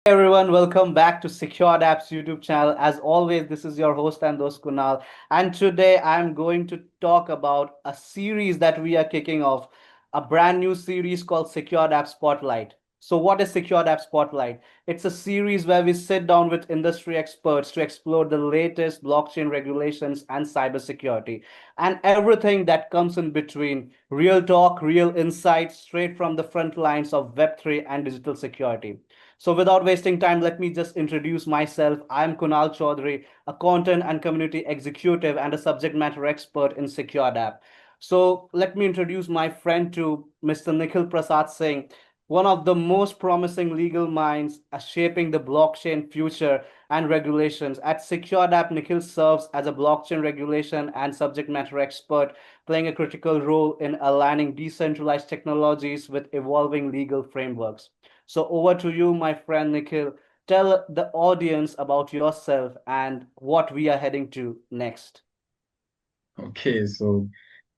Everyone, welcome back to SecureDApp's YouTube channel. As always, this is your host and host Kunal, and today I'm going to talk about a series that we are kicking off, a brand new series called SecureDApp Spotlight. So, what is SecureDApp Spotlight? It's a series where we sit down with industry experts to explore the latest blockchain regulations and cybersecurity, and everything that comes in between. Real talk, real insights, straight from the front lines of Web3 and digital security. So, without wasting time, let me just introduce myself. I'm Kunal Chowdhury, a content and community executive and a subject matter expert in SecureDApp. So, let me introduce my friend to Mr. Nikhil Prasad Singh, one of the most promising legal minds shaping the blockchain future and regulations. At SecureDApp, Nikhil serves as a blockchain regulation and subject matter expert, playing a critical role in aligning decentralized technologies with evolving legal frameworks. So over to you, my friend Nikhil. Tell the audience about yourself and what we are heading to next. Okay, so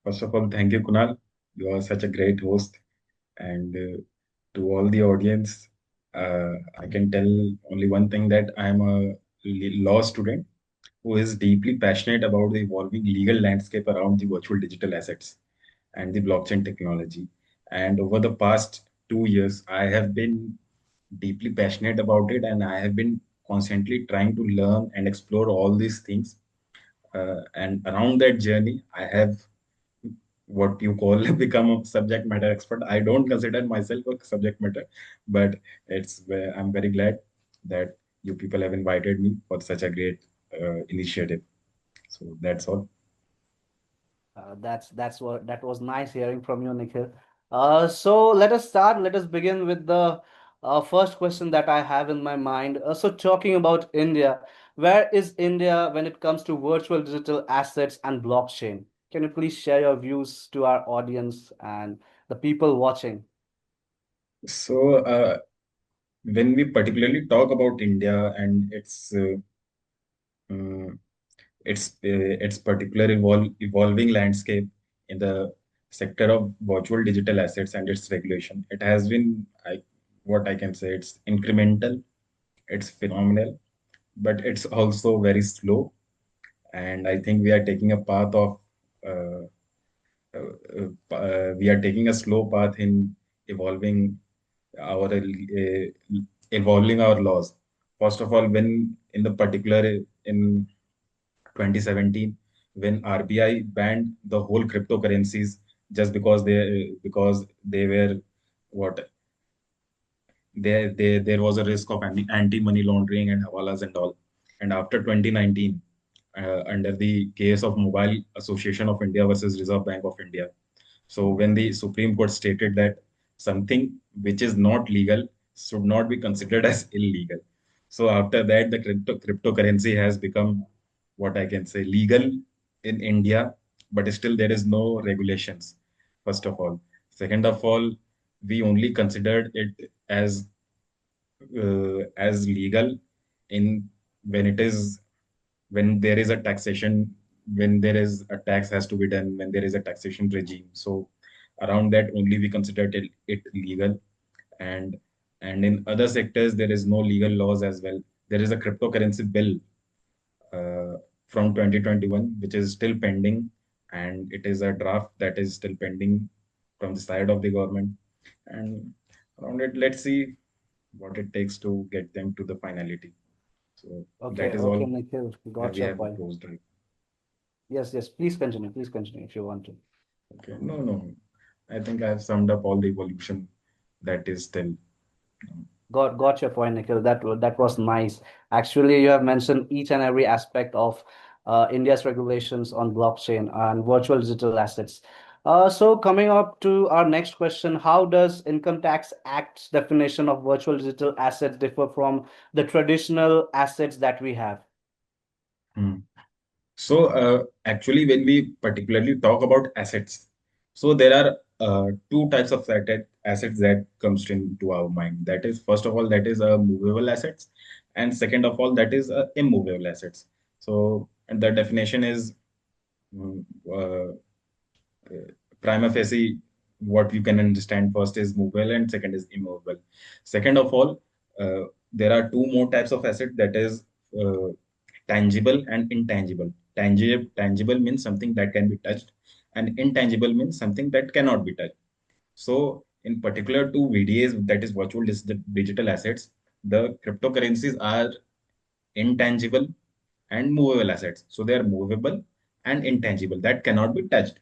first of all, thank you, Kunal. You are such a great host. And to all the audience, I can tell only one thing that I am a law student who is deeply passionate about the evolving legal landscape around the virtual digital assets and the blockchain technology. And over the past 2 years, I have been deeply passionate about it, and I have been constantly trying to learn and explore all these things. And around that journey, I have what you call become a subject matter expert. I don't consider myself a subject matter, but I'm very glad that you people have invited me for such a great initiative. So that's all. That's what that was nice hearing from you, Nikhil. So let us start. Let us begin with the first question that I have in my mind. So talking about India, where is India when it comes to virtual digital assets and blockchain? Can you please share your views to our audience and the people watching? So when we particularly talk about India and uh, its particular evolving landscape in the sector of virtual digital assets and its regulation, it has been what I can say, it's incremental, it's phenomenal, but it's also very slow. And I think we are taking a path of uh, we are taking a slow path in evolving evolving our laws. First of all, when in the particular in 2017, when RBI banned the whole cryptocurrencies just because they were what there was a risk of anti-money laundering and hawalas and all. And after 2019, under the case of Mobile Association of India versus Reserve Bank of India, so when the Supreme Court stated that something which is not legal should not be considered as illegal. So after that, the cryptocurrency has become what I can say legal in India, but still there is no regulations. First of all, second of all, we only considered it as legal in when it is when there is a taxation, when there is a tax has to be done, when there is a taxation regime. So around that only we considered it legal. and and in other sectors there is no legal laws as well. There is a cryptocurrency bill from 2021 which is still pending, and it is a draft that is still pending from the side of the government. And around it, let's see what it takes to get them to the finality. So that Okay, is okay, all Nikhil, that got we your have point. proposed, right? Yes, yes, please continue if you want to. Okay, no. I think I have summed up all the evolution that is still. Got your point, Nikhil. That was nice. Actually, you have mentioned each and every aspect of India's regulations on blockchain and virtual digital assets. So coming up to our next question, how does Income Tax Act's definition of virtual digital assets differ from the traditional assets that we have? Hmm. So actually, when we particularly talk about assets, so there are two types of assets that comes into our mind. That is, first of all, that is movable assets, and second of all, that is immovable assets. So, and the definition is mm, uh, prima facie, what you can understand first is movable and second is immovable. Second of all, there are two more types of asset, that is uh, tangible and intangible. Tangible means something that can be touched, and intangible means something that cannot be touched. So in particular to VDAs, that is virtual digital assets, the cryptocurrencies are intangible and movable assets. So they are movable and intangible that cannot be touched.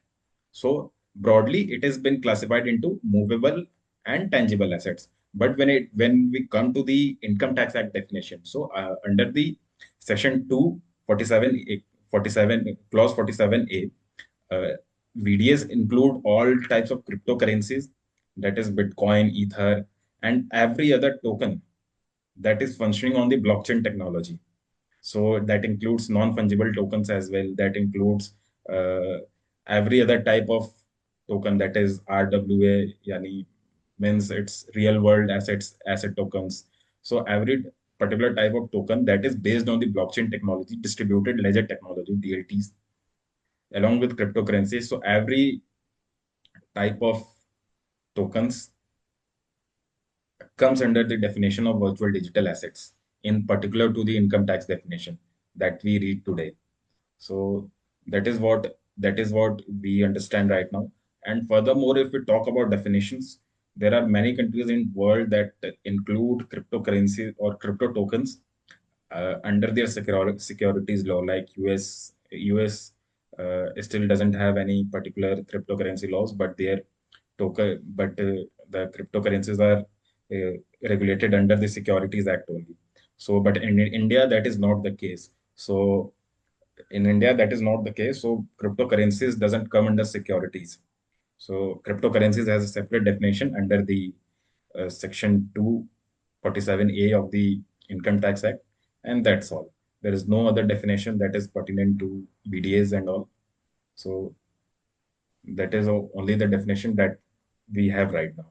So broadly, it has been classified into movable and tangible assets. But when we come to the Income Tax Act definition, so under the Section 247, 47 Clause 47A, VDAs include all types of cryptocurrencies, that is Bitcoin, Ether, and every other token that is functioning on the blockchain technology. So that includes non-fungible tokens as well. That includes uh, every other type of token, that is RWA, yani means it's real world asset tokens. So every particular type of token that is based on the blockchain technology, distributed ledger technology, DLTs, along with cryptocurrencies. So every type of tokens comes under the definition of virtual digital assets, in particular to the income tax definition that we read today. So that is what we understand right now. And furthermore, if we talk about definitions, there are many countries in world that include cryptocurrency or crypto tokens under their securities law. Like US still doesn't have any particular cryptocurrency laws, but their the cryptocurrencies are regulated under the Securities Act only. So, but in India, that is not the case. So in India, that is not the case. So cryptocurrencies doesn't come under securities. So cryptocurrencies has a separate definition under the Section 247A of the Income Tax Act, and that's all. There is no other definition that is pertinent to BDAs and all. So that is only the definition that we have right now.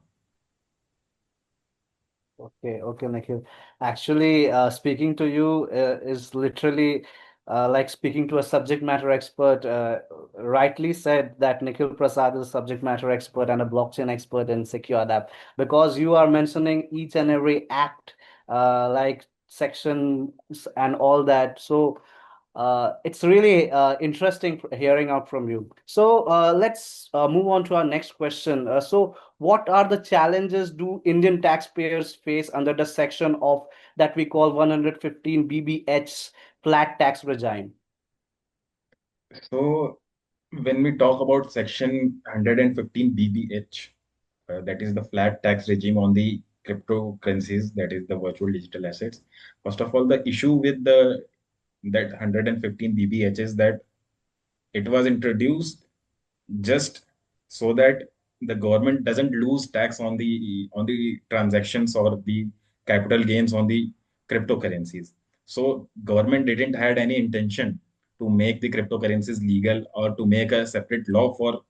Okay, okay, Nikhil. Actually, speaking to you is literally like speaking to a subject matter expert. Rightly said that Nikhil Prasad is a subject matter expert and a blockchain expert in SecureDApp, because you are mentioning each and every act, like sections and all that. So it's really interesting hearing out from you. So let's move on to our next question. So, what are the challenges do Indian taxpayers face under the section of that we call 115 BBH flat tax regime? So when we talk about Section 115 BBH, that is the flat tax regime on the cryptocurrencies, that is the virtual digital assets. First of all, the issue with the that 115 BBH is that it was introduced just so that the government doesn't lose tax on the transactions or the capital gains on the cryptocurrencies. So government didn't had any intention to make the cryptocurrencies legal or to make a separate law for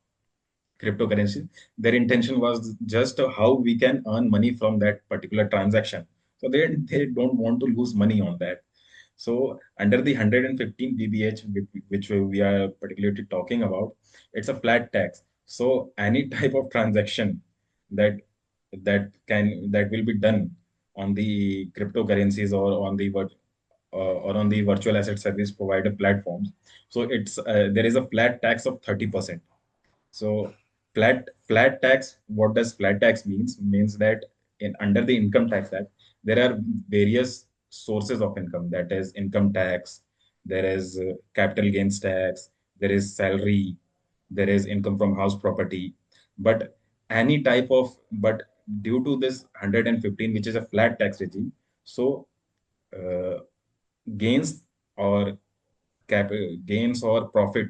cryptocurrency. Their intention was just how we can earn money from that particular transaction. So they don't want to lose money on that. So under the 115 BBH, which we are particularly talking about, it's a flat tax. So any type of transaction that that will be done on the cryptocurrencies or on the or on the virtual asset service provider platforms. So it's there is a flat tax of 30%. So flat tax, what does flat tax means? Means that in under the Income Tax Act, there are various sources of income. That is income tax, there is capital gains tax, there is salary, there is income from house property. But any type of but due to this 115, which is a flat tax regime, so uh, gains or gains or profit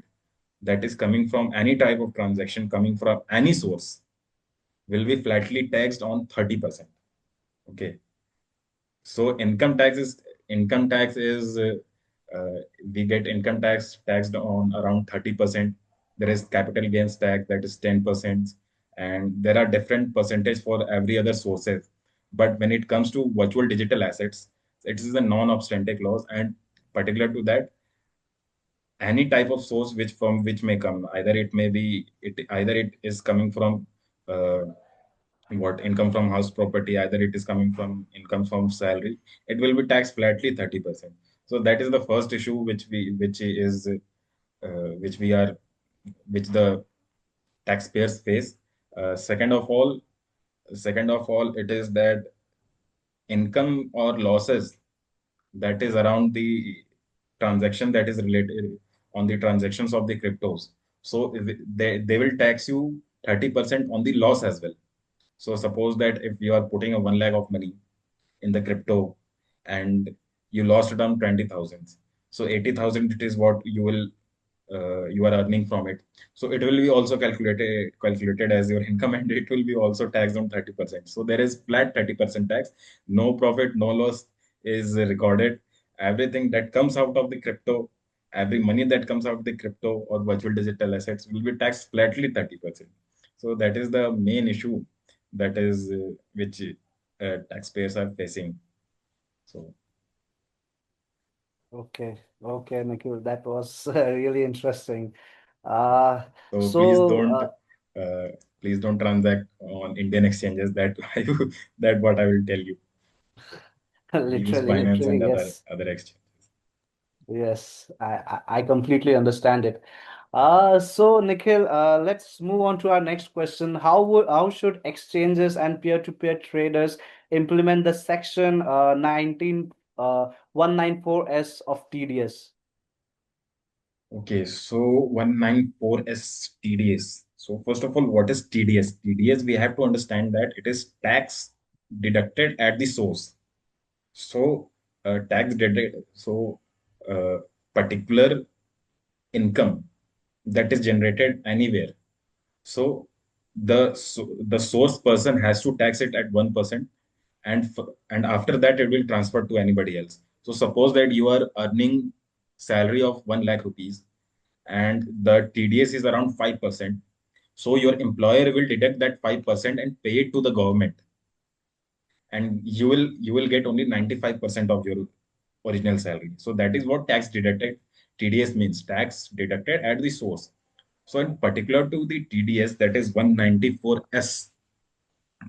that is coming from any type of transaction coming from any source will be flatly taxed on 30%. Okay. So income tax is we get income tax taxed on around 30%. There is capital gains tax that is 10%, and there are different percentage for every other sources. But when it comes to virtual digital assets, it is a non-obstante clause, and particular to that, any type of source which may come, either it may be it either it is coming from uh, what income from house property, either it is coming from income from salary, it will be taxed flatly 30%. So that is the first issue which is which we are which the taxpayers face. Second of all, it is that income or losses that is around the transaction that is related on the transactions of the cryptos. So if they will tax you 30% on the loss as well. So suppose that if you are putting a 1 lakh of money in the crypto and you lost it on 20,000. So 80,000 it is what you are earning from it. So it will be also calculated as your income and it will be also taxed on 30%. So there is flat 30% tax. No profit, no loss is recorded. Everything that comes out of the crypto, every money that comes out of the crypto or virtual digital assets will be taxed flatly 30%. So that is the main issue that is which taxpayers are facing. So, Okay, okay, Nikhil, that was really interesting. Uh, so so uh, please don't transact on Indian exchanges. That that what I will tell you. Use literally, Binance and literally, other yes. other exchanges. Yes, I completely understand it. So Nikhil, let's move on to our next question. How should exchanges and peer-to-peer traders implement the section 194S of TDS? Okay, so 194S TDS. So first of all, what is TDS? TDS, we have to understand that it is tax deducted at the source. So tax deducted. So particular income that is generated anywhere. So the source person has to tax it at 1%, and after that it will transfer to anybody else. So suppose that you are earning salary of 1 lakh rupees and the TDS is around 5%. So your employer will deduct that 5% and pay it to the government, and you will get only 95% of your original salary. So that is what tax deducted TDS means, tax deducted at the source. So in particular to the TDS, that is 194S,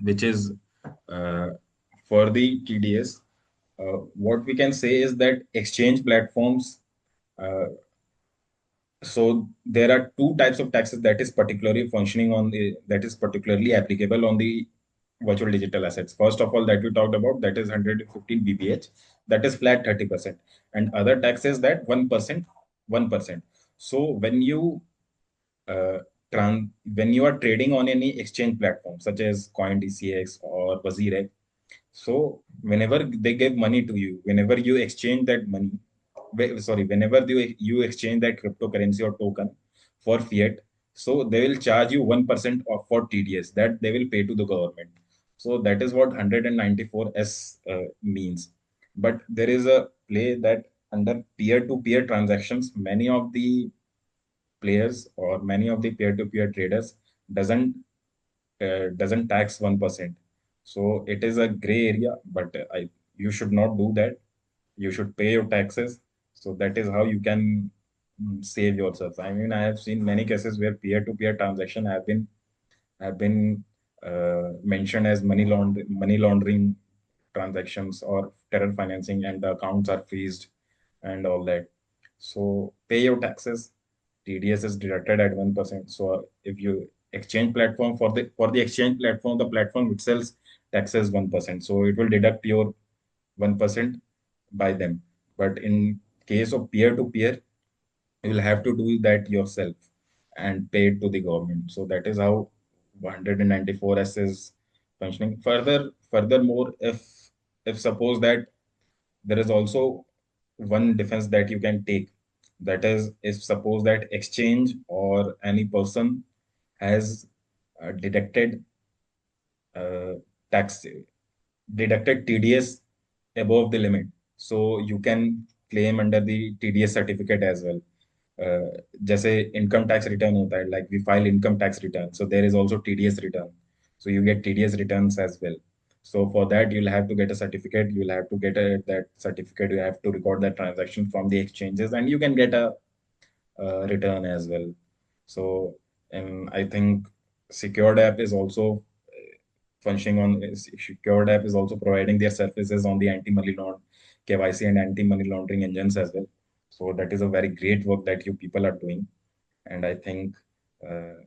which is uh, for the TDS, what we can say is that exchange platforms, uh, so there are two types of taxes that is particularly functioning on the that is particularly applicable on the virtual digital assets. First of all, that we talked about, that is 115 BPH, that is flat 30%, and other taxes that 1%, 1%. So uh, when you are trading on any exchange platform such as CoinDCX or WazirX, so whenever they give money to you, whenever you exchange that money, whenever you exchange that cryptocurrency or token for fiat, so they will charge you 1% of for TDS that they will pay to the government. So that is what 194S means. But there is a play that under peer-to-peer transactions, many of the players or many of the peer-to-peer traders doesn't doesn't tax 1%. So it is a gray area, but you should not do that. You should pay your taxes. So that is how you can save yourself. I mean, I have seen many cases where peer-to-peer transaction have been mentioned as money laundering transactions or terror financing, and the accounts are freezed and all that. So pay your taxes. TDS is deducted at 1%. So if you exchange platform for the exchange platform, the platform itself taxes 1%. So it will deduct your 1% by them. But in case of peer-to-peer, you will have to do that yourself and pay it to the government. So that is how 194S is functioning. Furthermore, if suppose that there is also one defense that you can take, that is, if suppose that exchange or any person has deducted uh, tax deducted TDS above the limit. So you can claim under the TDS certificate as well. जैसे income tax return होता है, like we file income tax return, so there is also TDS return. So you get TDS returns as well. So for that, you'll have to get a certificate. You'll have to get that certificate. You have to record that transaction from the exchanges, and you can get a return as well. So, and I think SecureDApp is also functioning on SecureDApp is also providing their services on the anti-money laundering, KYC and anti-money laundering engines as well. So that is a very great work that you people are doing. And I think uh,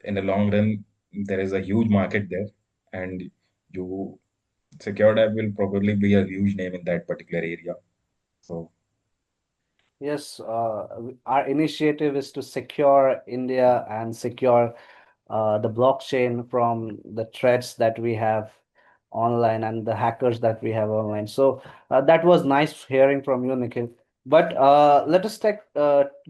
in the long run, there is a huge market there, and you SecureDApp will probably be a huge name in that particular area. So, Yes, our initiative is to secure India and secure the blockchain from the threats that we have online and the hackers that we have online. So that was nice hearing from you, Nikhil. But let us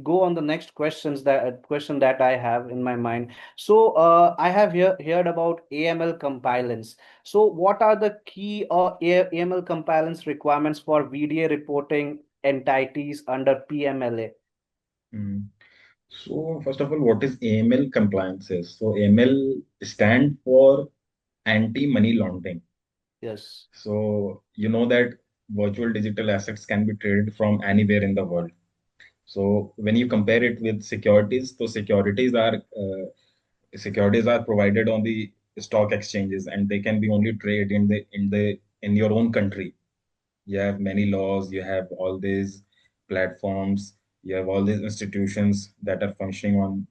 go on the next question that I have in my mind. So I have heard about AML compliance. So what are the key AML compliance requirements for VDA reporting entities under PMLA? mm. So first of all, what is AML compliances? So AML stand for anti-money laundering. Yes. So you know that virtual digital assets can be traded from anywhere in the world. So when you compare it with securities, so securities are provided on the stock exchanges, and they can be only traded in your own country. You have many laws, you have all these platforms, you have all these institutions that are functioning on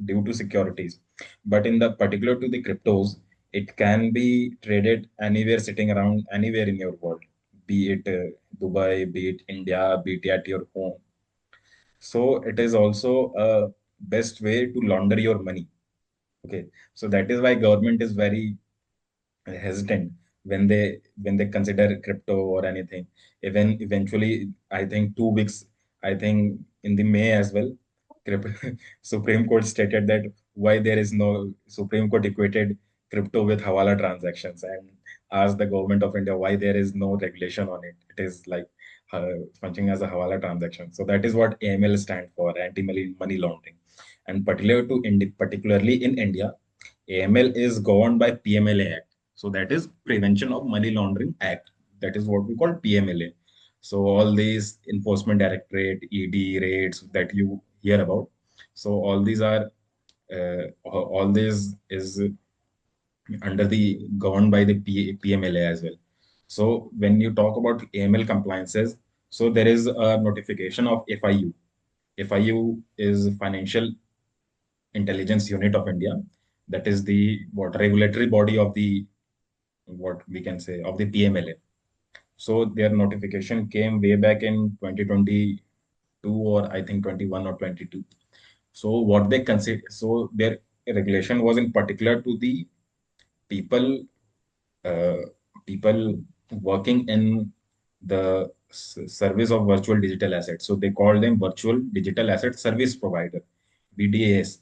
due to securities. But in the particular to the cryptos, it can be traded anywhere, sitting around anywhere in your world, be it Dubai, be it India, be it at your home. So it is also a best way to launder your money. Okay, so that is why government is very hesitant when they consider crypto or anything. Even eventually, I think 2 weeks, I think in the May as well, crypto, Supreme Court stated that why there is no Supreme Court equated crypto with hawala transactions and asked the government of India why there is no regulation on it. It is like functioning as a hawala transaction. So that is what AML stand for, anti-money laundering. And particularly in India, AML is governed by PMLA Act. So that is Prevention of Money Laundering Act. That is what we call PMLA. So all these enforcement directorate, ED raids that you hear about. So all this is under the governed by the PMLA as well. So when you talk about AML compliances, so there is a notification of FIU. FIU is Financial Intelligence Unit of India. That is the what regulatory body of the what we can say of the PMLA. So their notification came way back in 2022 or I think 21 or 22. So what they consider, so their regulation was in particular to the people uh, people working in the service of virtual digital assets. So they call them virtual digital asset service provider, VDASP.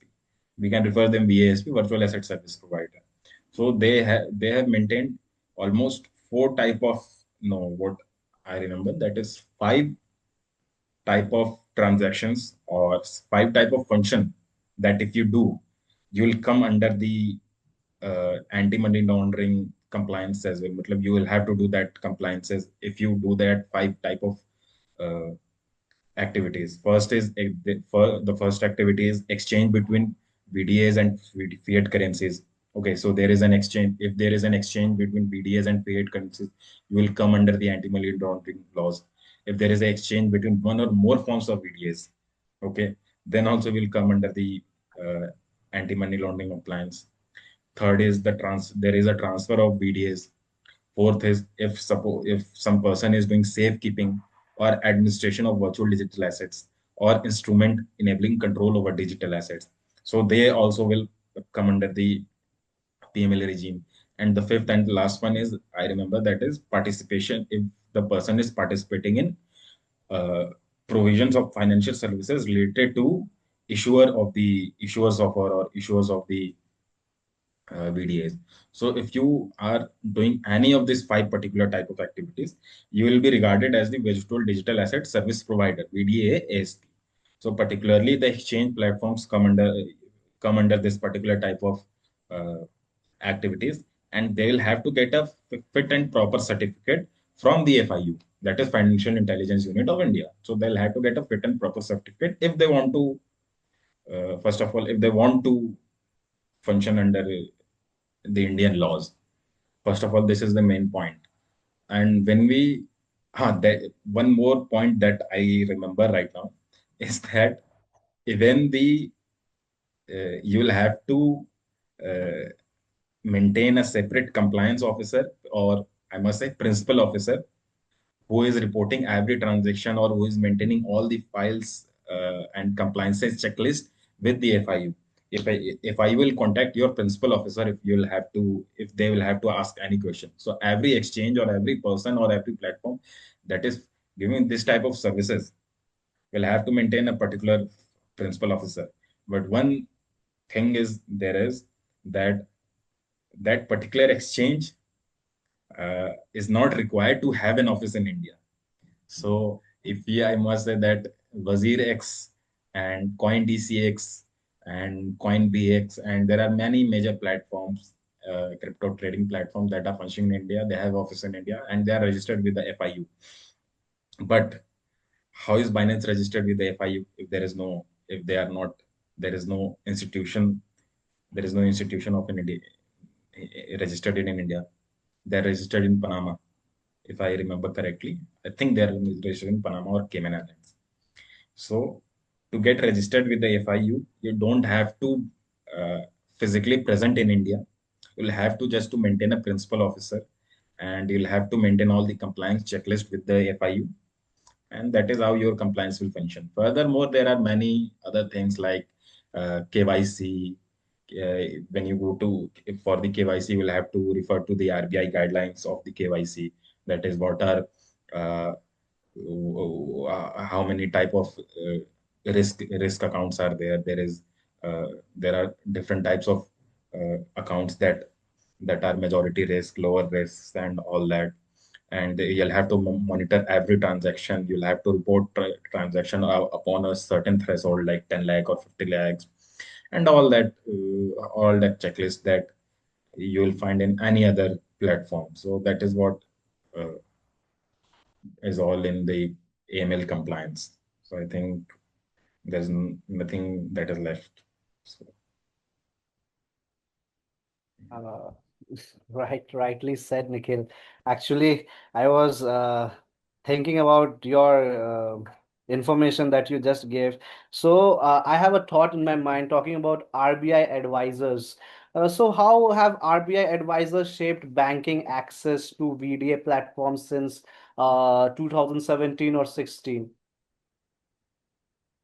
We can refer them VASP, virtual asset service provider. So they have maintained almost four type of no what I remember, that is five type of transactions or five type of function that if you do, you will come under the anti-money laundering compliance as well. Matlab, you will have to do that compliances if you do that five type of uh, activities. First is the first activity is exchange between VDAs and fiat currencies. Okay, so there is an exchange. If there is an exchange between VDAs and fiat currencies, you will come under the anti-money laundering laws. If there is an exchange between one or more forms of VDAs, okay, then also will come under the uh, anti-money laundering compliance. Third is there is a transfer of BDAs. Fourth is if some person is doing safekeeping or administration of virtual digital assets or instrument enabling control over digital assets. So they also will come under the PMLA regime. And the fifth and the last one is I remember that is participation. If the person is participating in uh, provisions of financial services related to issuers of or issuers of the VDAs. So if you are doing any of these five particular type of activities, you will be regarded as the virtual digital asset service provider, VDA ASP. So particularly the exchange platforms come under this particular type of uh, activities, and they will have to get a fit and proper certificate from the FIU, that is Financial Intelligence Unit of India. So they'll have to get a fit and proper certificate if they want to, first of all, if they want to function under the Indian laws. First of all, this is the main point. And when we, one more point that I remember right now is that even you will have to uh, maintain a separate compliance officer, or I must say principal officer, who is reporting every transaction or who is maintaining all the files and compliances checklist with the FIU. If I will contact your principal officer, if they will have to ask any question. So every exchange or every person or every platform that is giving this type of services will have to maintain a particular principal officer. But one thing is there is that that particular exchange is not required to have an office in India. So if we, I must say that WazirX and CoinDCX and CoinBX, and there are many major platforms, crypto trading platforms that are functioning in India. They have office in India and they are registered with the FIU. But how is Binance registered with the FIU if there is no, if they are not, there is no institution, there is no institution of India registered in India. They're registered in Panama, if I remember correctly. I think they're registered in Panama or Cayman Islands. So to get registered with the FIU, you don't have to uh, physically present in India. You'll have to just to maintain a principal officer, and you'll have to maintain all the compliance checklist with the FIU, and that is how your compliance will function. Furthermore, there are many other things like KYC. When you go to for the KYC, you will have to refer to the RBI guidelines of the KYC. That is what are uh, how many type of risk accounts are there. There are different types of accounts that are majority risk, lower risks, and all that. And you'll have to monitor every transaction. You'll have to report transaction upon a certain threshold, like 10 lakh or 50 lakhs, and all that checklist that you'll find in any other platform. So that is what uh, is all in the AML compliance. So I think there's nothing that is left. So, Uh, rightly said, Nikhil. Actually, I was thinking about your information that you just gave. So, I have a thought in my mind talking about RBI advisors. So, how have RBI advisors shaped banking access to VDA platforms since 2017 or 16?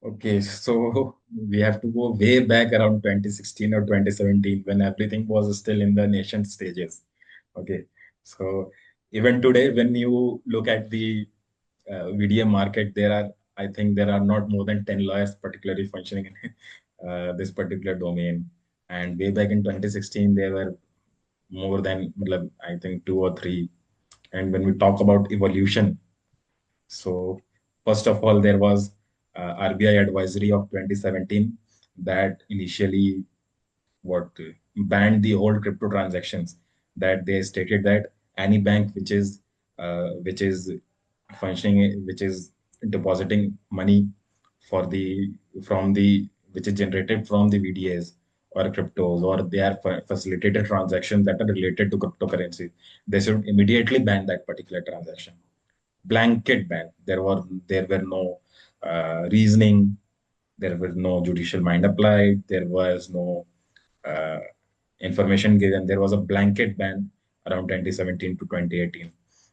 okay, so we have to go way back around 2016 or 2017 when everything was still in the nascent stages. Okay, so even today, when you look at the VDA market, I think there are not more than 10 lawyers particularly functioning in this particular domain. And way back in 2016, there were more than, matlab, I think, two or three. And when we talk about evolution, so first of all, there was RBI advisory of 2017 that initially what banned the whole crypto transactions. That they stated that any bank which is functioning, which is depositing money for the from the which is generated from the VDAs or cryptos, or they are facilitated transactions that are related to cryptocurrency, they should immediately ban that particular transaction. Blanket ban. There were no reasoning. There was no judicial mind applied. There was no uh, information given. There was a blanket ban around 2017 to 2018.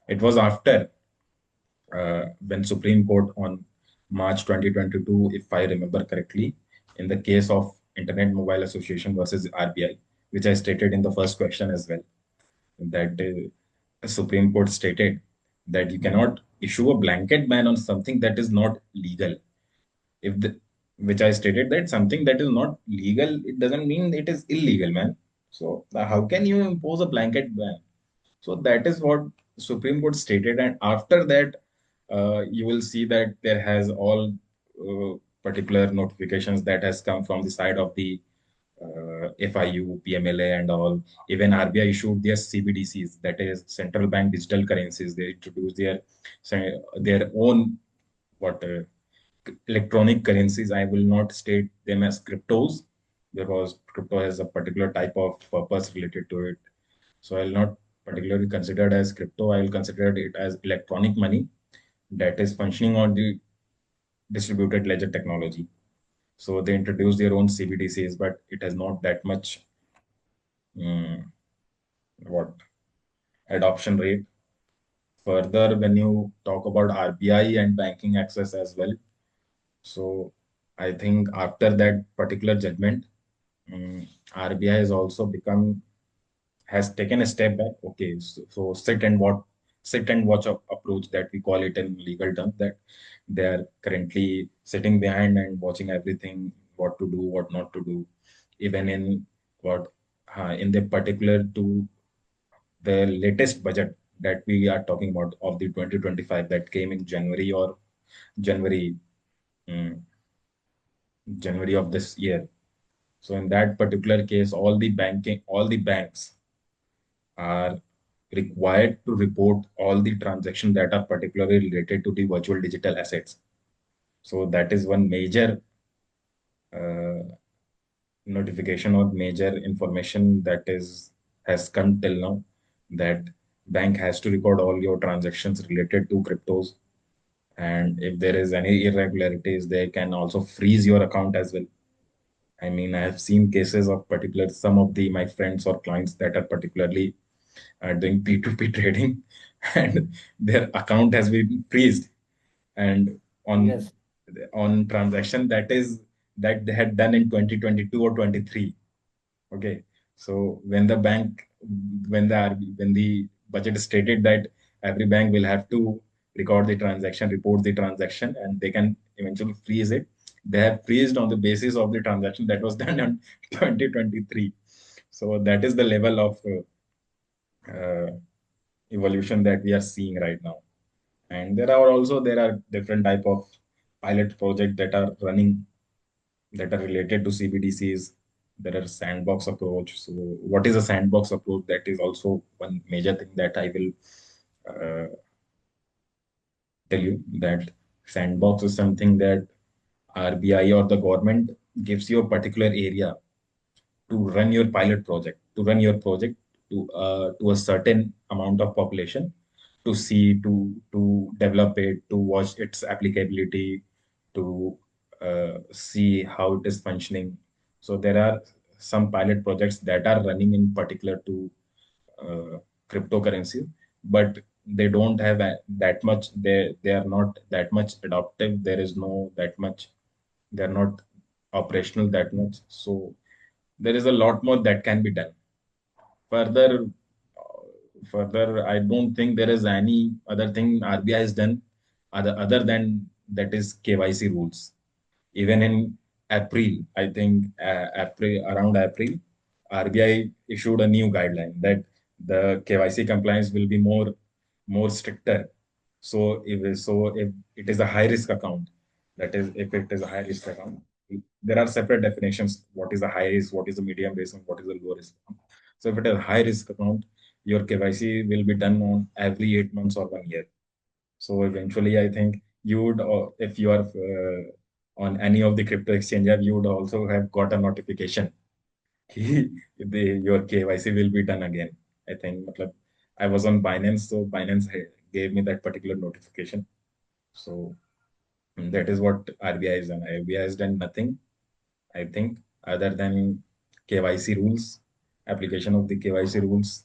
It was after when Supreme Court on March 2022, if I remember correctly, in the case of Internet Mobile Association versus RBI, which I stated in the first question as well, that Supreme Court stated that you cannot issue a blanket ban on something that is not legal. If the, which I stated that something that is not legal, it doesn't mean it is illegal, man. So how can you impose a blanket ban? So that is what Supreme Court stated, and after that, you will see that there has all particular notifications that has come from the side of the FIU, PMLA, and all. Even RBI issued their CBDCs, that is central bank digital currencies. They introduced their own what electronic currencies. I will not state them as cryptos, because crypto has a particular type of purpose related to it. So I'll not particularly consider it as crypto. I will consider it as electronic money that is functioning on the distributed ledger technology. So they introduced their own CBDCs, but it has not that much um, what adoption rate. Further, when you talk about RBI and banking access as well, so I think after that particular judgment, RBI has also become has taken a step back. Okay, so sit and watch approach that we call it in legal terms, that they are currently sitting behind and watching everything, what to do, what not to do, even in what in the particular to the latest budget that we are talking about of the 2025 that came in January or January mm, January of this year. So in that particular case, all the banks are required to report all the transactions that are particularly related to the virtual digital assets. So that is one major uh, notification or major information that is has come till now, that bank has to record all your transactions related to cryptos, and if there is any irregularities, they can also freeze your account as well. I mean, I have seen cases of particular some of the my friends or clients that are particularly doing P2P trading, and their account has been freezed, and on Yes. transaction that they had done in 2022 or 23. Okay, so when the budget stated that every bank will have to record the transaction, report the transaction, and they can eventually freeze it. They have freezed on the basis of the transaction that was done in 2023. So that is the level of uh, evolution that we are seeing right now. And there are different type of pilot projects that are running that are related to CBDCs. There are sandbox approach. So what is a sandbox approach? That is also one major thing that I will uh, tell you, that sandbox is something that RBI or the government gives you a particular area to run your pilot project, to a certain amount of population, to see, to develop it, to watch its applicability, to see how it is functioning. So there are some pilot projects that are running in particular to cryptocurrency, but they don't have that much. They are not that much adaptive. There is no that much. They are not operational that much. So there is a lot more that can be done. Further, I don't think there is any other thing RBI has done other than that is KYC rules. Even in April, I think around April, RBI issued a new guideline that the KYC compliance will be more stricter. So if it is a high risk account, that is, if it is a high risk account, there are separate definitions. What is a high risk? What is a medium risk? And what is a low risk account? So if it is a high risk account, your KYC will be done on every 8 months or 1 year. So eventually, I think you would, if you are on any of the crypto exchange app, you would also have got a notification. Your KYC will be done again. I think, matlab, I was on Binance, so Binance gave me that particular notification. So that is what RBI has done. RBI has done nothing, I think, other than KYC rules, application of the KYC rules,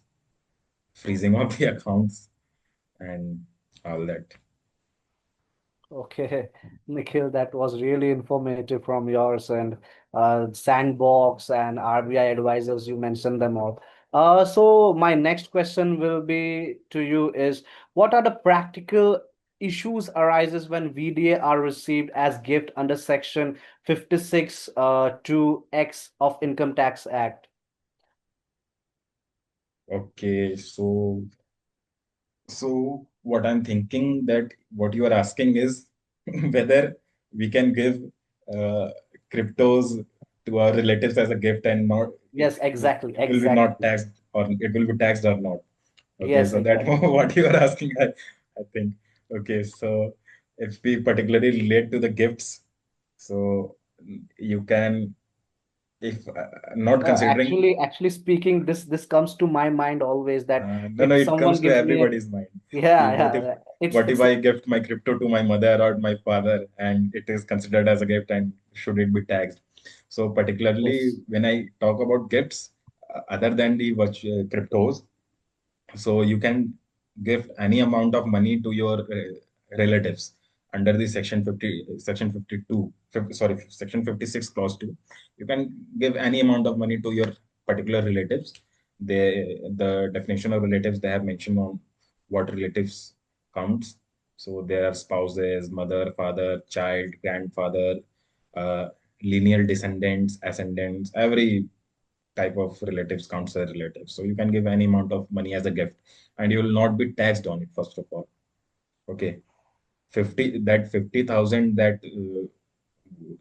freezing of the accounts, and all that. Okay, Nikhil, that was really informative from yours, and Sandbox and RBI advisors, you mentioned them all. So my next question will be to you is, what are the practical issues arises when VDA are received as gift under Section 56 2X of Income Tax Act? Okay, so what I'm thinking, that what you are asking is whether we can give uh, cryptos to our relatives as a gift, and not Yes, exactly, it will be not exactly. taxed, or it will be taxed or not. Okay, Yes, so that exactly. what you are asking, I think. Okay, so if we particularly relate to the gifts, so you can. if not considering, Actually speaking, this comes to my mind always that no, no, if it comes someone to gives me a, everybody's mind. yeah, What if yeah, what if it's I gift my crypto to my mother or my father and it is considered as a gift and should it be taxed? So particularly yes, when I talk about gifts, other than the virtual cryptos, so you can give any amount of money to your relatives under the section 50, section 52, sorry, section 56 clause 2. You can give any amount of money to your particular relatives. The definition of relatives, they have mentioned on what relatives counts. So there are spouses, mother, father, child, grandfather, uh, lineal descendants, ascendants, every type of relatives counts as relatives. So you can give any amount of money as a gift and you will not be taxed on it, first of all. Okay. 50,000, that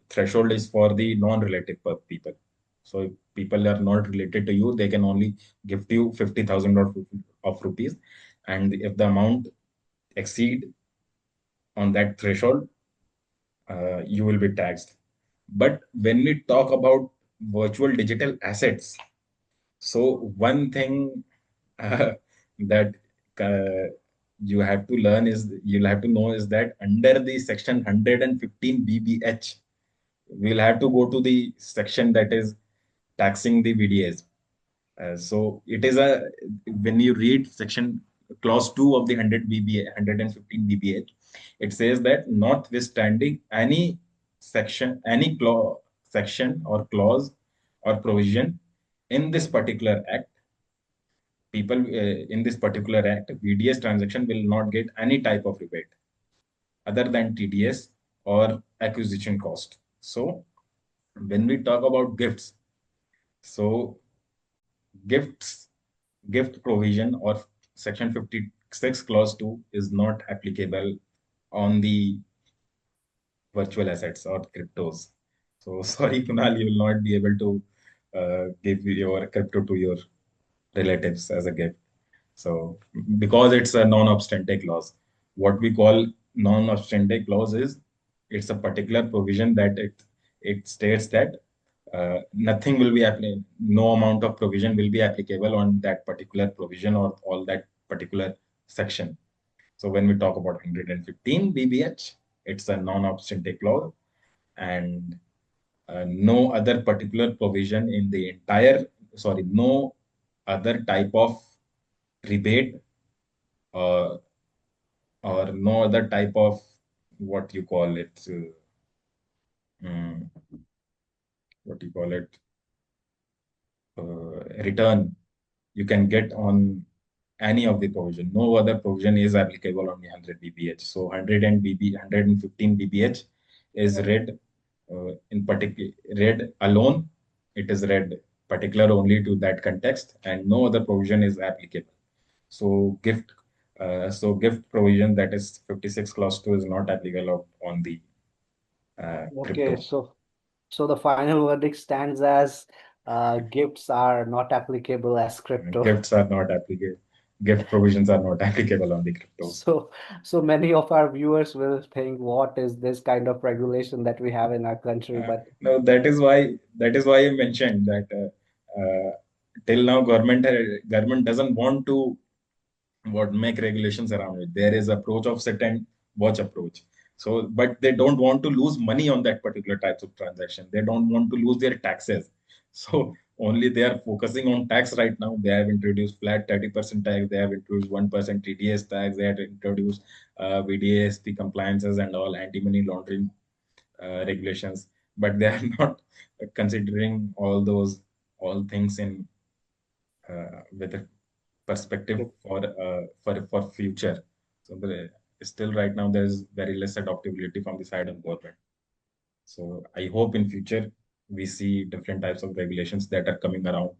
threshold is for the non-relative people. So if people are not related to you, they can only gift you 50,000 of rupees. And if the amount exceed on that threshold, you will be taxed. But when we talk about virtual digital assets, so one thing uh, that you have to learn is you'll have to know is that under the section 115 BBH, we'll have to go to the section that is taxing the VDAs. So it is a when you read section clause 2 of the 100 BBA 115 BBH, it says that notwithstanding any any section or clause or provision in this particular act, people in this particular act, VDS transaction will not get any type of rebate other than TDS or acquisition cost. So when we talk about gifts, so gifts, gift provision or section 56 clause 2 is not applicable on the virtual assets or cryptos. So sorry, Kunal, you will not be able to give your crypto to your relatives as a gift. So because it's a non-obstante clause, what we call non-obstante clause is it's a particular provision that it states that nothing will be applicable, no amount of provision will be applicable on that particular provision or all that particular section. So when we talk about 115 BBH, it's a non-obstante clause and no other particular provision in the entire, sorry, no other type of rebate uh, or no other type of what you call it, mm, what you call it, return you can get on any of the provision. No other provision is applicable on the 100 BPH. So 100 and 115 BPH is read in particular, read alone. It is read particular only to that context, and no other provision is applicable. So gift provision that is 56 clause 2 is not applicable on the okay. crypto. So the final verdict stands as gifts are not applicable as crypto. Gifts are not applicable. Gift provisions are not applicable on the cryptos. So, so many of our viewers will think, what is this kind of regulation that we have in our country? But No, that is why I mentioned that till now government doesn't want to what make regulations around it. There is approach of sit and watch approach. So, but they don't want to lose money on that particular types of transaction. They don't want to lose their taxes. So only they are focusing on tax right now. They have introduced flat 30% tax. They have introduced 1% TDS tax. They have introduced VDSP compliances and all anti-money laundering regulations. But they are not considering all things in with a perspective for future. So still right now there is very less adaptability from the side of government. So I hope in future we see different types of regulations that are coming around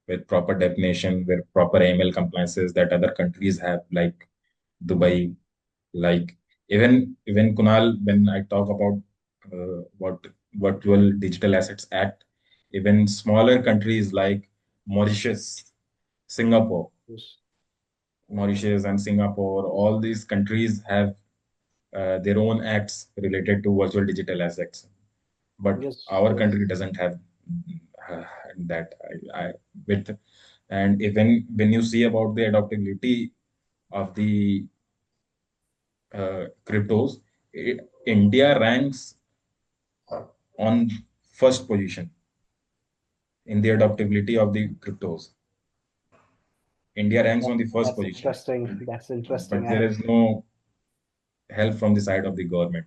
with proper definition, with proper AML compliances that other countries have, like Dubai, like even Kunal. When I talk about what Virtual Digital Assets Act, even smaller countries like Mauritius, Singapore, yes, and Singapore, all these countries have their own acts related to virtual digital assets. But yes, our yes. country doesn't and that I with and even when you see about the adaptability of the cryptos, India ranks on first position in the Oh, adaptability of the cryptos. India ranks on the first that's position, interesting. That's interesting. but there is no help from the side of the government.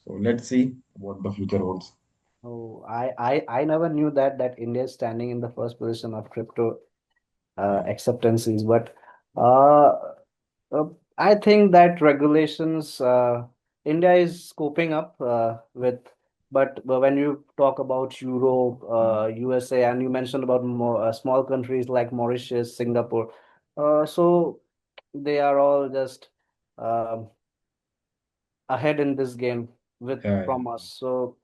So let's see what the future holds. Oh, I never knew that India is standing in the first position of crypto Yeah. acceptances, but uh, uh, I think that regulations India is scoping up with, but when you talk about Europe, USA, and you mentioned about more small countries like Mauritius, Singapore, so they are all just um ahead in this game with Yeah. from us. So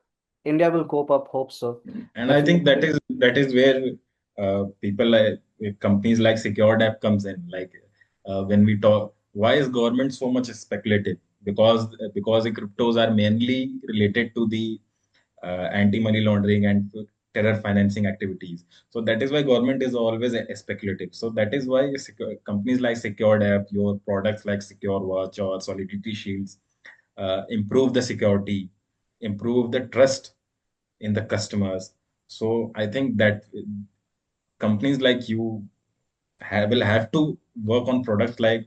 India will cope up, hope so. And I think Definitely. that is where people like companies like SecureDApp comes in. Like when we talk, why is government so much speculative? Because the cryptos are mainly related to the anti-money laundering and terror financing activities. So that is why government is always speculative. So that is why companies like SecureDApp, your products like Secure Watch or Solidity Shields, improve the security, improve the trust in the customers. So I think that companies like you will have to work on products like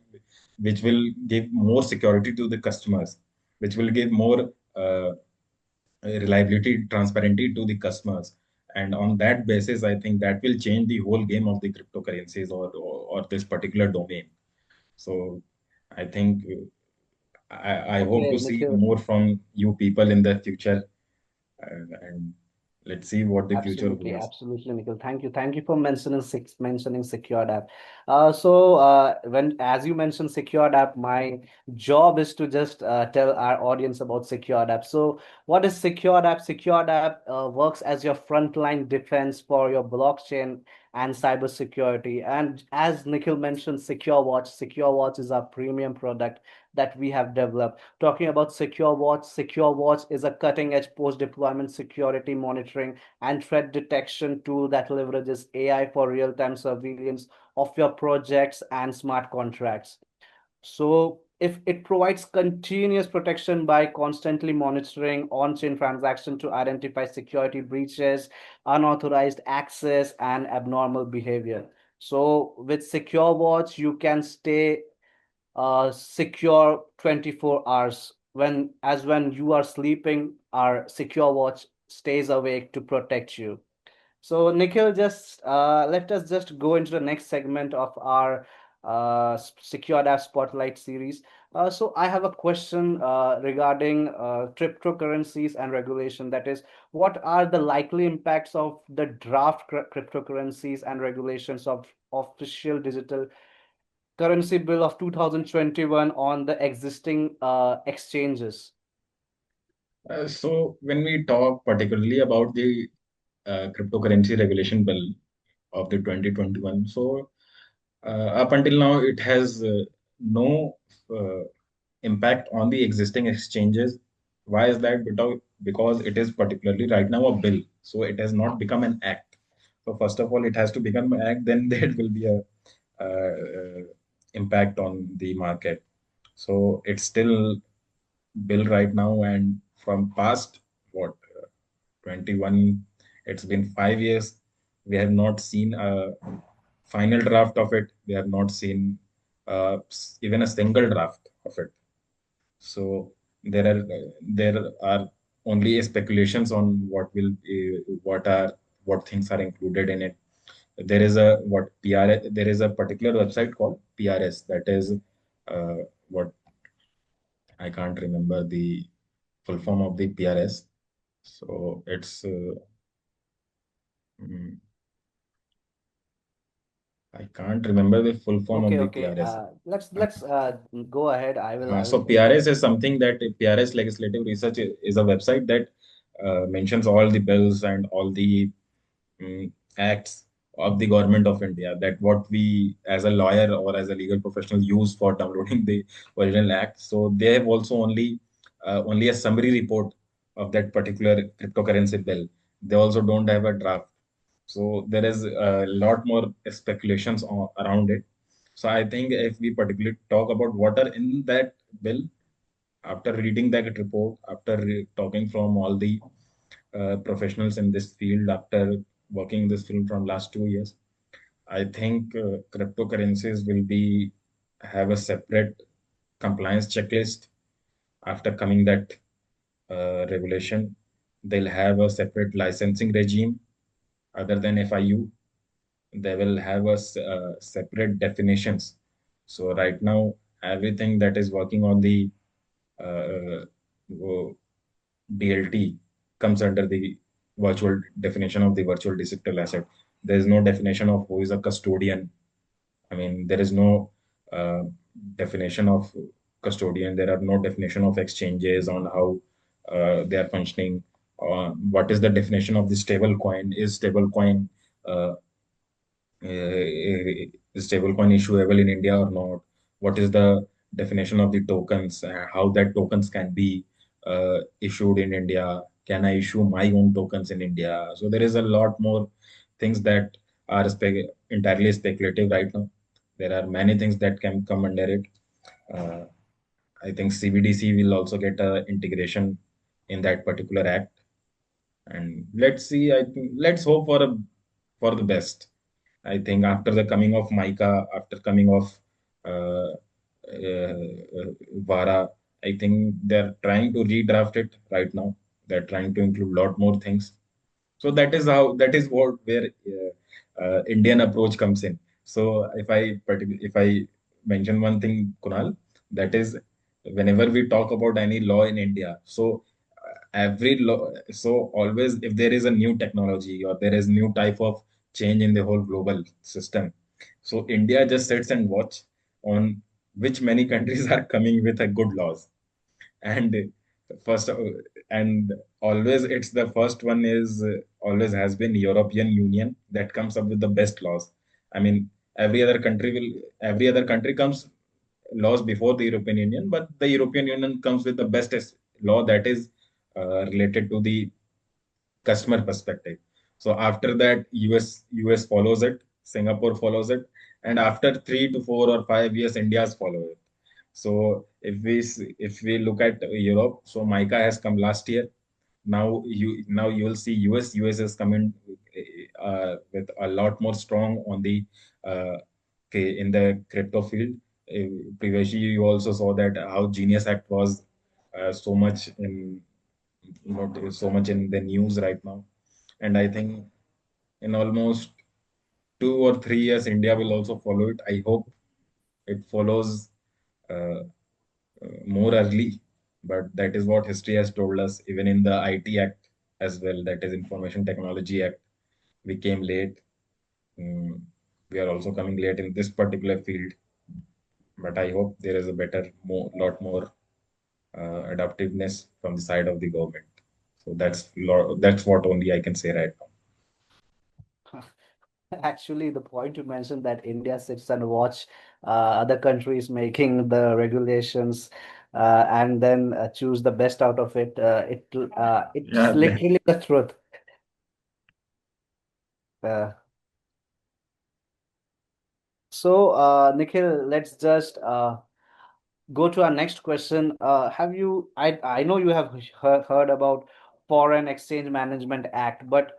which will give more security to the customers, which will give more reliability, transparency to the customers. And on that basis, I think that will change the whole game of the cryptocurrencies or this particular domain. So I think I hope Okay, to see Nikhil. more from you people in the future, and let's see what the future Absolutely, holds. absolutely, Nikhil. Thank you for mentioning secured app. When as you mentioned secured app, my job is to just tell our audience about secured app. So, what is secured app? Secured app works as your frontline defense for your blockchain and cyber security. And as Nikhil mentioned, Secure Watch is our premium product that we have developed. Talking about Secure Watch is a cutting edge post deployment security monitoring and threat detection tool that leverages AI for real-time surveillance of your projects and smart contracts. So if it provides continuous protection by constantly monitoring on-chain transaction to identify security breaches, unauthorized access, and abnormal behavior. So with Secure Watch, you can stay secure 24 hours when you are sleeping, our Secure Watch stays awake to protect you. So Nikhil, just let us just go into the next segment of our Secured App Spotlight series. So I have a question regarding cryptocurrencies and regulation. That is, what are the likely impacts of the draft cryptocurrencies and regulations of official digital currency bill of 2021 on the existing exchanges? So when we talk particularly about the cryptocurrency regulation bill of the 2021, so up until now it has no uh, impact on the existing exchanges. Why is that? Because it is particularly right now a bill, so it has not become an act. So first of all, it has to become an act, then there will be a impact on the market. So it's still bill right now, and from past what 21, it's been 5 years, we have not seen a final draft of it. We have not seen even a single draft of it. So there are only speculations on what things are included in it. There is a what PRS. There is a particular website called PRS, that is what I can't remember the full form of the PRS. So it's mm, I can't remember the full form of Okay, the okay. PRS. Let's go ahead. I will So take it. PRS is something that PRS Legislative Research is a website that mentions all the bills and all the acts of the government of India, that what we as a lawyer or as a legal professional use for downloading the original act. So they have also only a summary report of that particular cryptocurrency bill. They also don't have a draft. So there is a lot more speculations around it. So I think if we particularly talk about what are in that bill, after reading that report, after talking from all the professionals in this field, after working in this field from last 2 years, I think cryptocurrencies will be have a separate compliance checklist after coming that regulation. They'll have a separate licensing regime other than FIU. They will have separate definitions. So right now, everything that is working on the DLT comes under the virtual definition of the virtual digital asset. There is no definition of who is a custodian. I mean, there is no uh, definition of custodian. There are no definition of exchanges on how they are functioning. What is the definition of the stable coin? Is stable coin uh, is stablecoin issuable in India or not? What is the definition of the tokens? How that tokens can be issued in India? Can I issue my own tokens in India? So there is a lot more things that are entirely speculative right now. There are many things that can come under it. Uh, I think CBDC will also get a integration in that particular act, and let's see. I think let's hope for the best. I think after the coming of Mica, after coming of uh, Vara, I think they're trying to redraft it right now. They're trying to include a lot more things. So that is what where Indian approach comes in. So if I mention one thing, Kunal, that is whenever we talk about any law in India, so every law, so always if there is a new technology or there is new type of change in the whole global system, so India just sits and watch on which many countries are coming with a good laws. And first and always it's the first one is always has been European Union that comes up with the best laws. I mean, every other country comes laws before the European Union, but the European Union comes with the bestest law that is related to the customer perspective. So after that, US follows it, Singapore follows it, and after 3 to 4 or 5 years, India's follow it. So if we look at Europe, so MiCA has come last year. Now you will see US is coming with a lot more strong on the in the crypto field. Previously, you also saw that how Genius Act was so much in so much in the news right now. And I think in almost 2 or 3 years, India will also follow it. I hope it follows uh, more early, but that is what history has told us. Even in the IT Act as well, that is Information Technology Act, we came late. Mm, we are also coming late in this particular field, but I hope there is a lot more adaptiveness from the side of the government. So that's what only I can say right now. Actually, the point you mentioned that India sits and watch other countries making the regulations and then choose the best out of it. It's Yeah, literally the truth. Uh, Nikhil, let's just go to our next question. I know you have heard about Foreign Exchange Management Act, but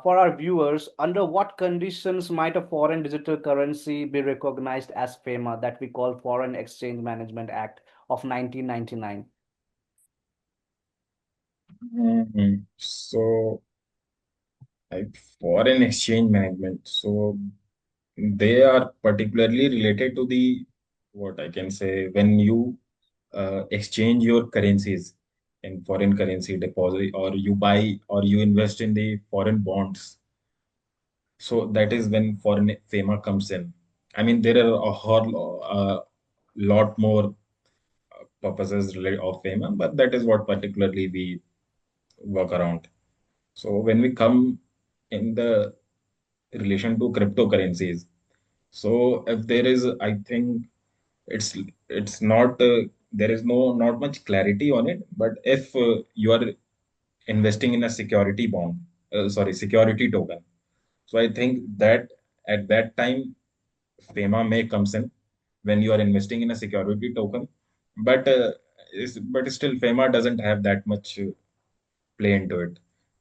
for our viewers, under what conditions might a foreign digital currency be recognized as FEMA that we call Foreign Exchange Management Act of 1999? So, like foreign exchange management. So, they are particularly related to the what I can say when you exchange your currencies in foreign currency deposit or you buy or you invest in the foreign bonds. So that is when foreign FEMA comes in. I mean, there are a whole lot more purposes related of FEMA, but that is what particularly we work around. So when we come in the relation to cryptocurrencies, so if there is, I think it's it's not there is not much clarity on it. But if you are investing in a security bond, sorry, security token. So I think that at that time, FEMA may comes in when you are investing in a security token, but but still FEMA doesn't have that much play into it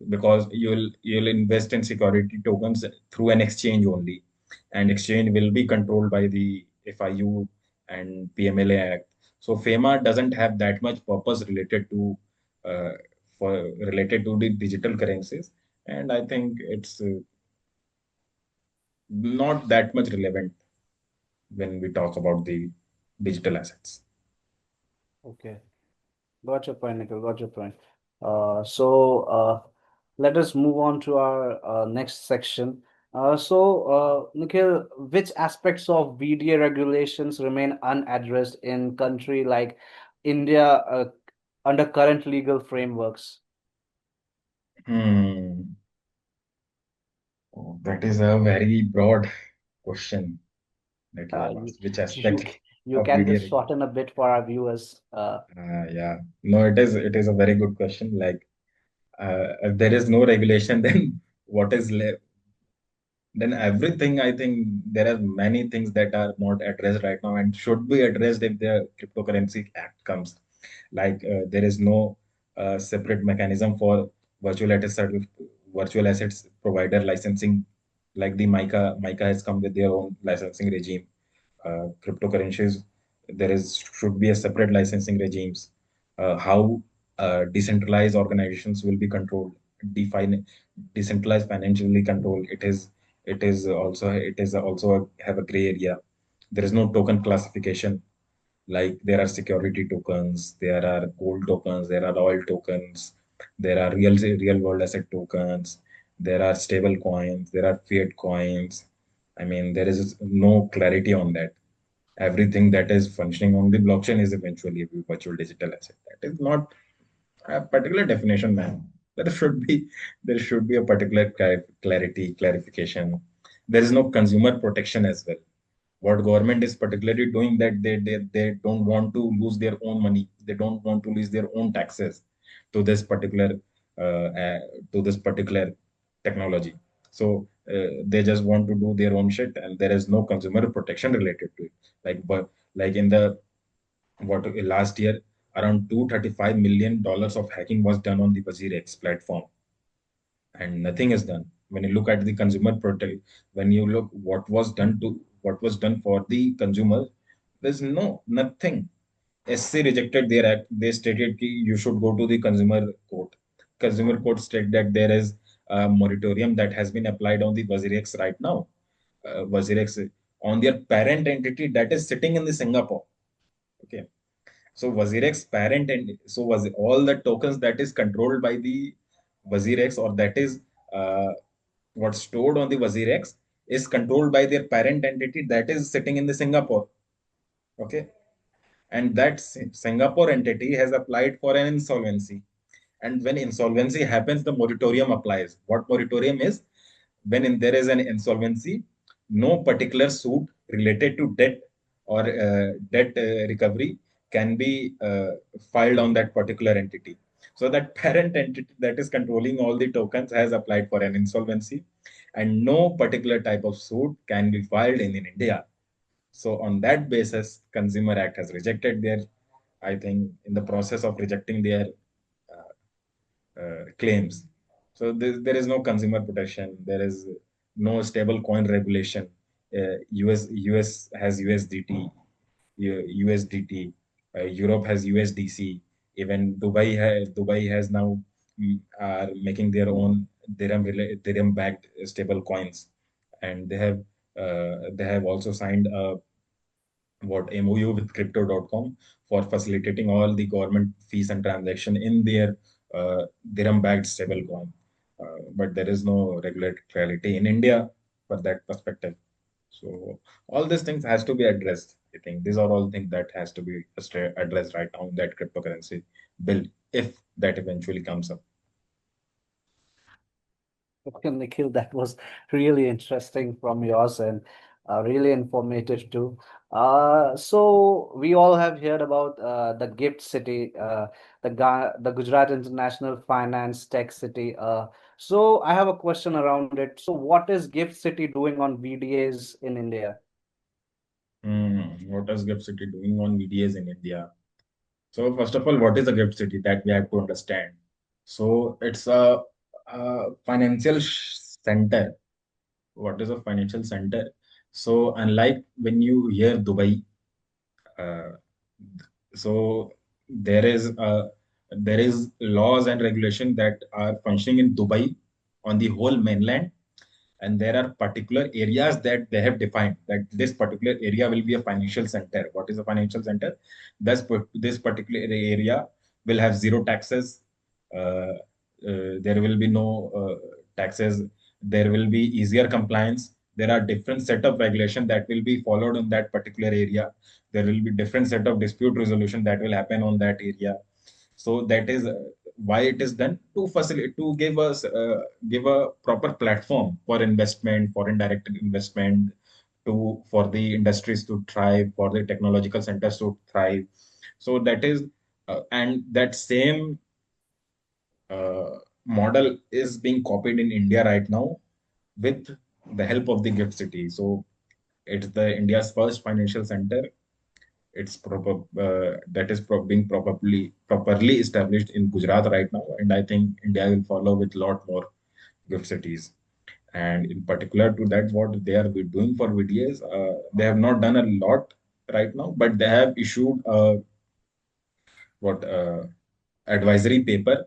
because you'll invest in security tokens through an exchange only, and exchange will be controlled by the FIU and PMLA Act. So FEMA doesn't have that much purpose uh, related to the digital currencies, and I think it's not that much relevant when we talk about the digital assets. Okay. Got your point, Nikhil. Got your point. So let us move on to our next section. Nikhil, which aspects of VDA regulations remain unaddressed in country like India under current legal frameworks? Hmm. Oh, that is a very broad question that you Uh, have you, asked. Which you aspect you of can VDA just regulation? shorten a bit for our viewers. Yeah. No, it is a very good question. Like, if there is no regulation, then what is left? Then everything, I think there are many things that are not addressed right now and should be addressed if the cryptocurrency act comes. Like, there is no separate mechanism for virtual assets virtual assets provider licensing, like the Mica has come with their own licensing regime. Cryptocurrencies, there is should be a separate licensing regimes. How decentralized organizations will be controlled, define decentralized financially controlled. It is also have a gray area. There is no token classification. Like, there are security tokens, there are gold tokens, there are oil tokens, there are real world asset tokens, there are stable coins, there are fiat coins. I mean, there is no clarity on that. Everything that is functioning on the blockchain is eventually a virtual digital asset. That is not a particular definition, man. There should be a particular clarification. There is no consumer protection as well. What government is particularly doing, that they don't want to lose their own money, they don't want to lose their own taxes to this particular uh, uh, technology. So they just want to do their own shit, and there is no consumer protection related to it. Like in the what last year, around $235 million of hacking was done on the WazirX platform, and nothing is done. When you look at the consumer protect, when you look what was done for the consumer, there's nothing. SC rejected their act. They stated that you should go to the consumer court. Consumer court stated that there is a moratorium that has been applied on the WazirX right now. WazirX on their parent entity that is sitting in the Singapore. Okay, so WazirX parent, and so was all the tokens that is controlled by the WazirX, or that is uh, what's stored on the WazirX, is controlled by their parent entity that is sitting in the Singapore. Okay, and that Singapore entity has applied for an insolvency. And when insolvency happens, the moratorium applies. What moratorium is? When there is an insolvency, no particular suit related to debt or debt recovery can be filed on that particular entity. So that parent entity that is controlling all the tokens has applied for an insolvency, and no particular type of suit can be filed in India. So on that basis, Consumer Act has rejected their, I think, in the process of rejecting their claims. So there is no consumer protection. There is no stable coin regulation. US has USDT, USDT. Europe has USDC. Even Dubai has now are making their own dirham backed stable coins, and they have also signed a MOU with crypto.com for facilitating all the government fees and transaction in their dirham backed stablecoin. But there is no regulatory clarity in India for that perspective. So all these things has to be addressed. I think these are all things that has to be addressed right now in that cryptocurrency bill, if that eventually comes up. Okay, Nikhil, that was really interesting from yours and really informative too. So we all have heard about the Gift City, the Gujarat International Finance Tech City. So I have a question around it. So what is Gift City doing on VDAs in India? What is Gift City doing on VDAs in India? So first of all, what is a gift city that we have to understand? So it's a financial center. What is a financial center? So unlike when you hear Dubai, uh, so there is there is laws and regulation that are functioning in Dubai on the whole mainland, and there are particular areas that they have defined that this particular area will be a financial center. What is a financial center? This particular area will have zero taxes. There will be no taxes. There will be easier compliance. There are different set of regulation that will be followed in that particular area. There will be different set of dispute resolution that will happen on that area. So that is why it is done to facilitate, to give us give a proper platform for investment, foreign direct investment, to for the industries to thrive, for the technological centers to thrive. So that is and that same uh, model is being copied in India right now with the help of the gift city. So it's the India's first financial center. It's proper that is being properly established in Gujarat right now, and I think India will follow with a lot more gift cities. And in particular to that, what they are doing for VDAs, they have not done a lot right now, but they have issued what advisory paper.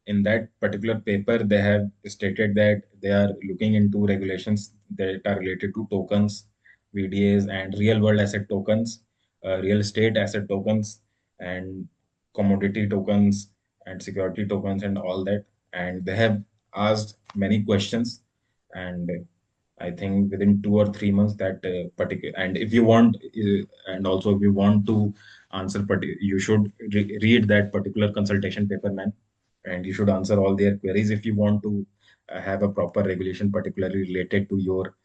In that particular paper, they have stated that they are looking into regulations that are related to tokens, VDAs, and real world asset tokens, real estate asset tokens, and commodity tokens, and security tokens, and all that. And they have asked many questions, and I think within 2 or 3 months that particular. And if you want, and also if you want to answer, you should read that particular consultation paper, man, and you should answer all their queries if you want to have a proper regulation, particularly related to your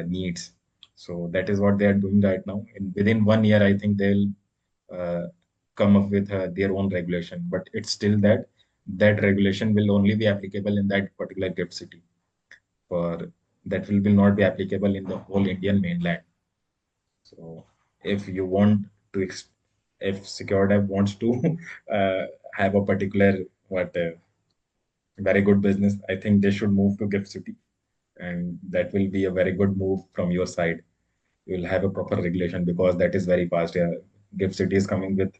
needs. So that is what they are doing right now. And within 1 year, I think they'll uh, come up with their own regulation. But it's still that that regulation will only be applicable in that particular gift city. For that will not be applicable in the whole Indian mainland. So if you want to, if SecureDApp wants to have a particular what very good business, I think they should move to Gift City, and that will be a very good move from your side. You will have a proper regulation because that is very fast. Yeah. Gift City is coming with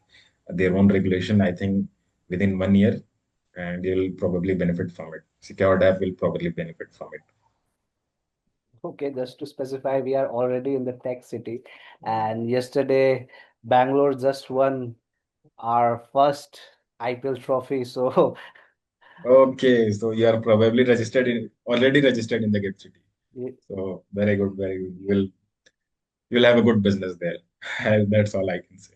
their own regulation, I think, within 1 year, and you'll probably benefit from it. SecureDApp will probably benefit from it. Okay, just to specify, we are already in the tech city, and yesterday Bangalore just won our first IPL trophy. So Okay, so you are probably already registered in the Gift City. So very good, very good. You'll have a good business there. That's all I can say.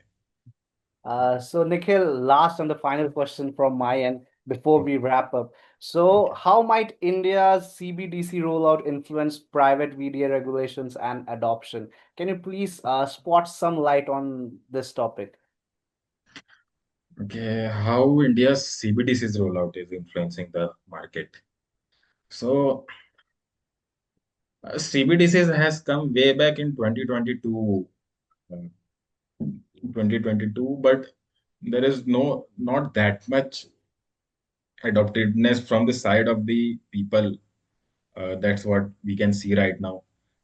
So Nikhil, last and the final question from my end before Okay. we wrap up. So, Okay. how might India's CBDC rollout influence private VDA regulations and adoption? Can you please spot some light on this topic? Okay. How India's CBDC's rollout is influencing the market. So CBDCs has come way back in 2022, 2022, but there is not that much adoptedness from the side of the people. That's what we can see right now.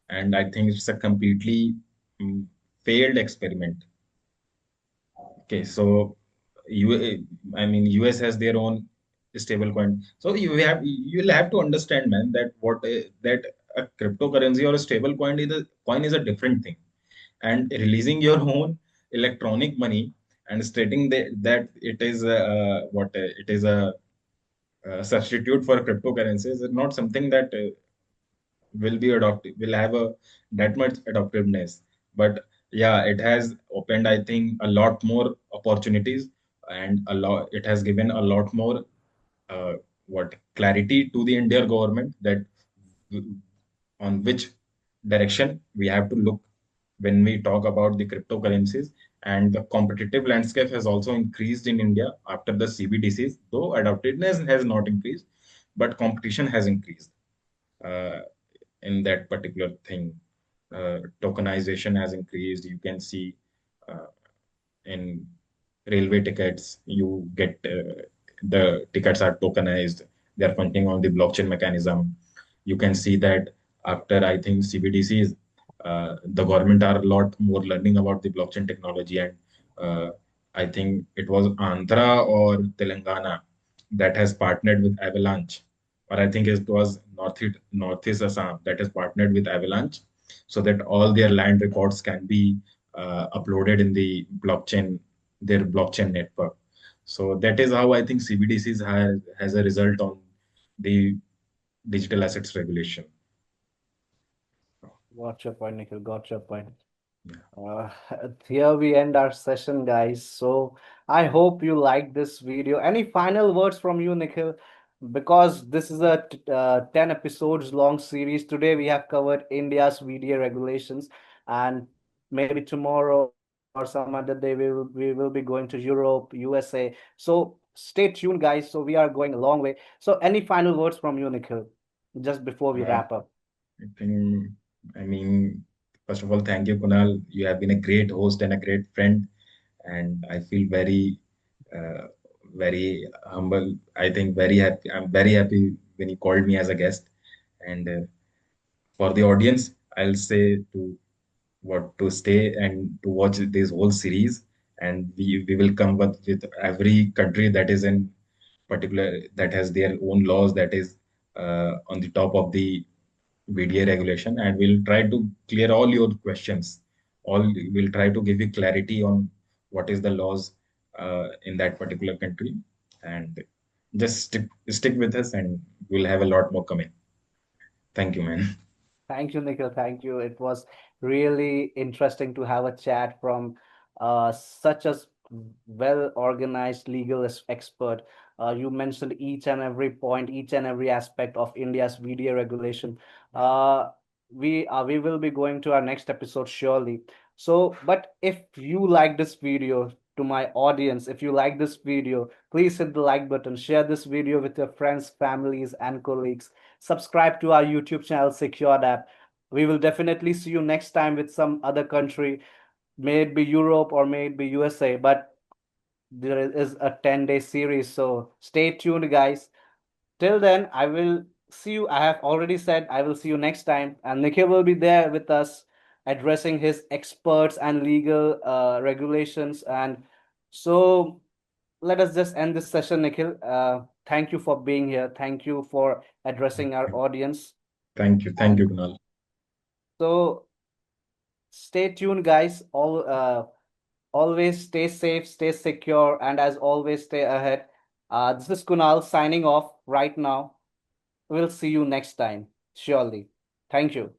And I think it's a completely failed experiment. Okay, so I mean, US has their own stable coin. So you'll have to understand, man, that that a cryptocurrency or a stable coin is a different thing. And releasing your own electronic money and stating that it is it is a substitute for cryptocurrencies is not something that will have a that much adaptiveness. But yeah, it has opened, I think, a lot more opportunities, and a lot it has given a lot more uh, what clarity to the Indian government that on which direction we have to look when we talk about the cryptocurrencies. And the competitive landscape has also increased in India after the CBDCs, though adaptiveness has not increased. but competition has increased uh, in that particular thing. Tokenization has increased. You can see uh, in railway tickets, you get the tickets are tokenized. They are functioning on the blockchain mechanism. You can see that after I think CBDCs, the government are a lot more learning about the blockchain technology, and uh, I think it was Andhra or Telangana that has partnered with Avalanche, or I think it was Northeast Assam that has partnered with Avalanche, so that all their land records can be uploaded in the blockchain, their blockchain network. So that is how I think CBDCs has a result on the digital assets regulation. Got your point, Nikhil. Got your point. Yeah. Uh, Here we end our session, guys. So I hope you like this video. Any final words from you, Nikhil? Because this is a 10 episodes long series. Today we have covered India's VDA regulations, and maybe tomorrow or some other day we will be going to Europe, USA. So stay tuned, guys. So we are going a long way. So any final words from you, Nikhil, just before we Uh, wrap up? I think, I mean, first of all, thank you, Kunal. You have been a great host and a great friend, and I feel uh, very humble. I think very happy. I'm very happy when you called me as a guest. And for the audience, I'll say to what to stay and to watch this whole series, and we will come up with every country that is in particular that has their own laws that is on the top of the VDA regulation, and we'll try to clear all your questions. All we'll try to give you clarity on what is the laws in that particular country, and just stick with us, and we'll have a lot more coming. Thank you, man. Thank you, Nikhil. Thank you. It was really interesting to have a chat from such a well organized legal expert. You mentioned each and every point, each and every aspect of India's VDA regulation. Uh, we will be going to our next episode surely. So, but if you like this video, to my audience, if you like this video, please hit the like button, share this video with your friends, families, and colleagues. Subscribe to our YouTube channel, SecureDApp. We will definitely see you next time with some other country, may it be Europe or may it be USA. But there is a 10-day series, so stay tuned, guys. Till then, I will see you. I have already said I will see you next time, and Nikhil will be there with us addressing his experts and legal regulations. And so let us just end this session, Nikhil. Thank you for being here. Thank you for addressing our audience. Thank And you, Kunal. so stay tuned, guys. Always stay safe, stay secure, and as always, stay ahead. This is Kunal signing off right now. We'll see you next time, surely. Thank you.